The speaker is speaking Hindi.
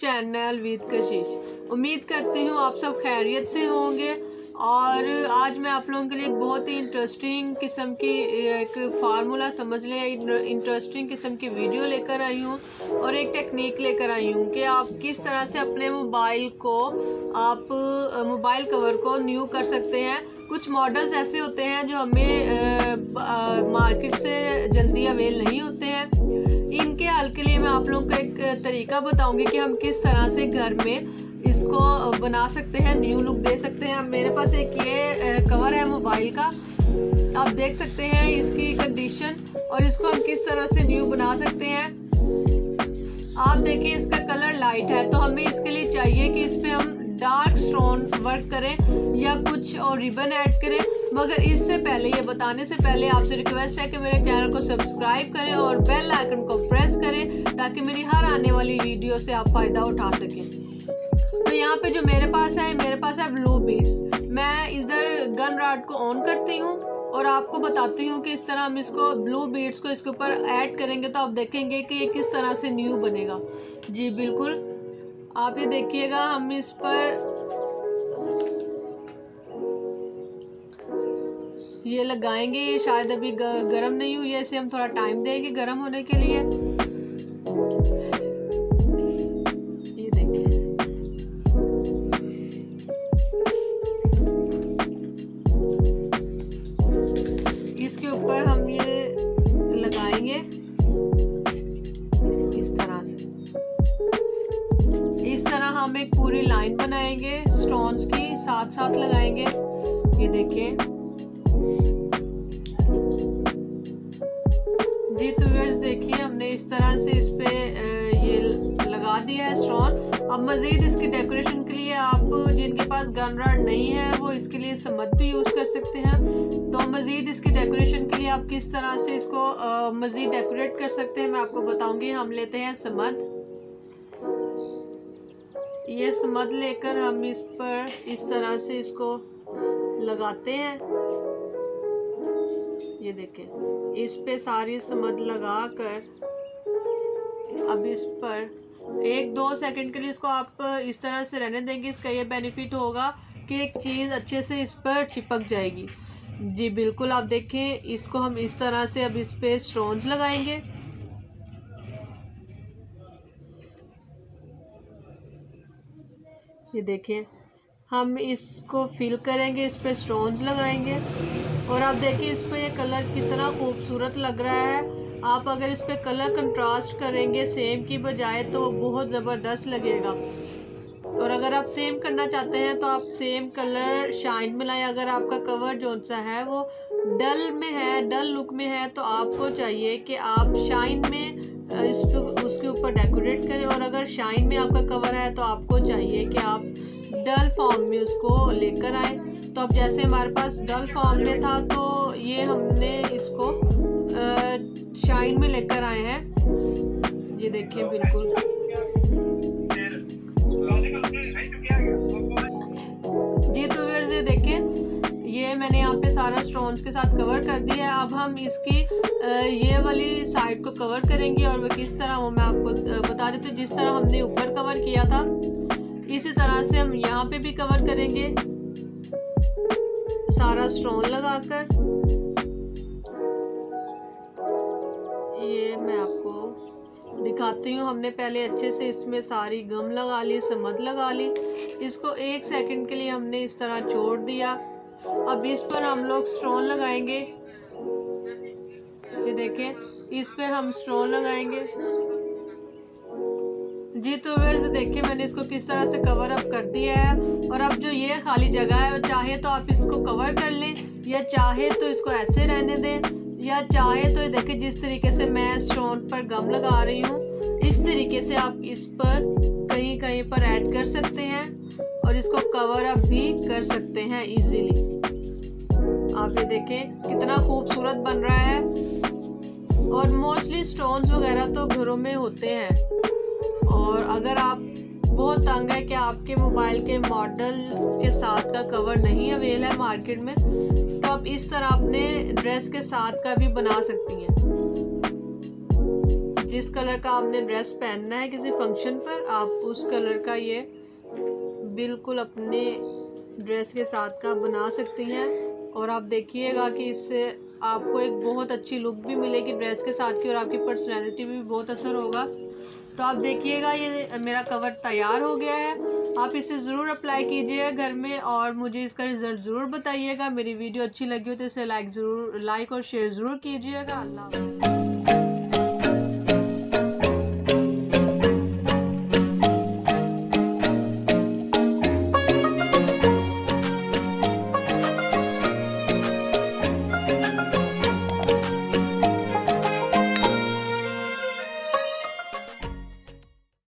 चैनल विद कशिश। उम्मीद करती हूँ आप सब खैरियत से होंगे। और आज मैं आप लोगों के लिए एक बहुत ही इंटरेस्टिंग किस्म की एक फार्मूला समझ लें, इंटरेस्टिंग किस्म की वीडियो लेकर आई हूँ और एक टेक्निक लेकर आई हूँ कि आप किस तरह से अपने मोबाइल कवर को न्यू कर सकते हैं। कुछ मॉडल्स ऐसे होते हैं जो हमें मार्केट से जल्दी अवेल नहीं होते हैं। इनके हल के लिए मैं आप लोगों को एक तरीका बताऊंगी कि हम किस तरह से घर में इसको बना सकते हैं, न्यू लुक दे सकते हैं। मेरे पास एक ये कवर है मोबाइल का, आप देख सकते हैं इसकी कंडीशन और इसको हम किस तरह से न्यू बना सकते हैं। आप देखिए इसका कलर लाइट है, तो हमें इसके लिए चाहिए कि इस पे हम डार्क स्टोन वर्क करें या कुछ और रिबन ऐड करें। मगर इससे पहले, ये बताने से पहले आपसे रिक्वेस्ट है कि मेरे चैनल को सब्सक्राइब करें और बेल आइकन को प्रेस करें ताकि मेरी हर आने वाली वीडियो से आप फ़ायदा उठा सकें। तो यहाँ पे जो मेरे पास है ब्लू बीड्स। मैं इधर गन रॉड को ऑन करती हूँ और आपको बताती हूँ कि इस तरह हम इसको ब्लू बीड्स को इसके ऊपर ऐड करेंगे तो आप देखेंगे कि ये किस तरह से न्यू बनेगा। जी बिल्कुल, आप ये देखिएगा। हम इस पर ये लगाएंगे, ये शायद अभी गर्म नहीं हुई है, इसे हम थोड़ा टाइम देंगे गर्म होने के लिए। ये देखिए, इसके ऊपर हम ये लगाएंगे इस तरह से। इस तरह हम एक पूरी लाइन बनाएंगे स्टोन्स की, साथ साथ लगाएंगे। ये देखिए जी, तो व्यूअर्स देखिए हमने इस तरह से इस पे ये लगा दिया है स्टोन। अब मज़ीद इसकी डेकोरेशन के लिए आप जिनके पास गन रॉड नहीं है वो इसके लिए समद भी यूज़ कर सकते हैं। तो मज़ीद इसकी डेकोरेशन के लिए आप किस तरह से इसको मज़ीद डेकोरेट कर सकते हैं मैं आपको बताऊंगी। हम लेते हैं समद। ये समद लेकर हम इस पर इस तरह से इसको लगाते हैं। ये देखें, इस पे सारी समद लगाकर अब इस पर 1-2 सेकंड के लिए इसको आप इस तरह से रहने देंगे। इसका ये बेनिफिट होगा कि एक चीज़ अच्छे से इस पर चिपक जाएगी। जी बिल्कुल, आप देखें इसको हम इस तरह से अब इस पे स्टोन्स लगाएंगे। ये देखें, हम इसको फिल करेंगे, इस पे स्टोन्स लगाएंगे और आप देखिए इस पे ये कलर कितना खूबसूरत लग रहा है। आप अगर इस पे कलर कंट्रास्ट करेंगे सेम की बजाय तो बहुत ज़बरदस्त लगेगा। और अगर आप सेम करना चाहते हैं तो आप सेम कलर शाइन में लाएं। अगर आपका कवर जो सा है वो डल में है, डल लुक में है, तो आपको चाहिए कि आप शाइन में उसके ऊपर डेकोरेट करें। और अगर शाइन में आपका कवर है तो आपको चाहिए कि आप डल फॉर्म में उसको लेकर आए। तो अब जैसे हमारे पास डल फॉर्म में था तो ये हमने इसको शाइन में लेकर आए हैं। ये देखिए बिल्कुल, जी तो व्यूअर्स ये देखें, ये मैंने यहाँ पे सारा स्टोन्स के साथ कवर कर दिया है। अब हम इसकी ये वाली साइड को कवर करेंगे और वो किस तरह वो मैं आपको बता देती हूँ। जिस तरह हमने ऊपर कवर किया था इसी तरह से हम यहाँ पे भी कवर करेंगे सारा स्टोन लगाकर। ये मैं आपको दिखाती हूँ। हमने पहले अच्छे से इसमें सारी गम लगा ली, समद लगा ली। इसको 1 सेकंड के लिए हमने इस तरह छोड़ दिया। अब इस पर हम लोग स्टोन लगाएंगे। ये देखें, इस पे हम स्टोन लगाएंगे। जी तो व्यूअर्स देखिए मैंने इसको किस तरह से कवर अप कर दिया है। और अब जो ये खाली जगह है, चाहे तो आप इसको कवर कर लें या चाहे तो इसको ऐसे रहने दें, या चाहे तो देखिए जिस तरीके से मैं स्टोन पर गम लगा रही हूँ इस तरीके से आप इस पर कहीं कहीं पर ऐड कर सकते हैं और इसको कवर अप भी कर सकते हैं इजीली। आप ये देखें कितना खूबसूरत बन रहा है। और मोस्टली स्टोन्स वगैरह तो घरों में होते हैं। और अगर आप बहुत तंग है कि आपके मोबाइल के मॉडल के साथ का कवर नहीं अवेल है मार्केट में, तो आप इस तरह अपने ड्रेस के साथ का भी बना सकती हैं। जिस कलर का आपने ड्रेस पहनना है किसी फंक्शन पर, आप उस कलर का ये बिल्कुल अपने ड्रेस के साथ का बना सकती हैं। और आप देखिएगा कि इससे आपको एक बहुत अच्छी लुक भी मिलेगी ड्रेस के साथ की, और आपकी पर्सनैलिटी भी बहुत असर होगा। तो आप देखिएगा ये मेरा कवर तैयार हो गया है। आप इसे ज़रूर अप्लाई कीजिएगा घर में और मुझे इसका रिज़ल्ट ज़रूर बताइएगा। मेरी वीडियो अच्छी लगी हो तो इसे लाइक और शेयर ज़रूर कीजिएगा। अल्लाह।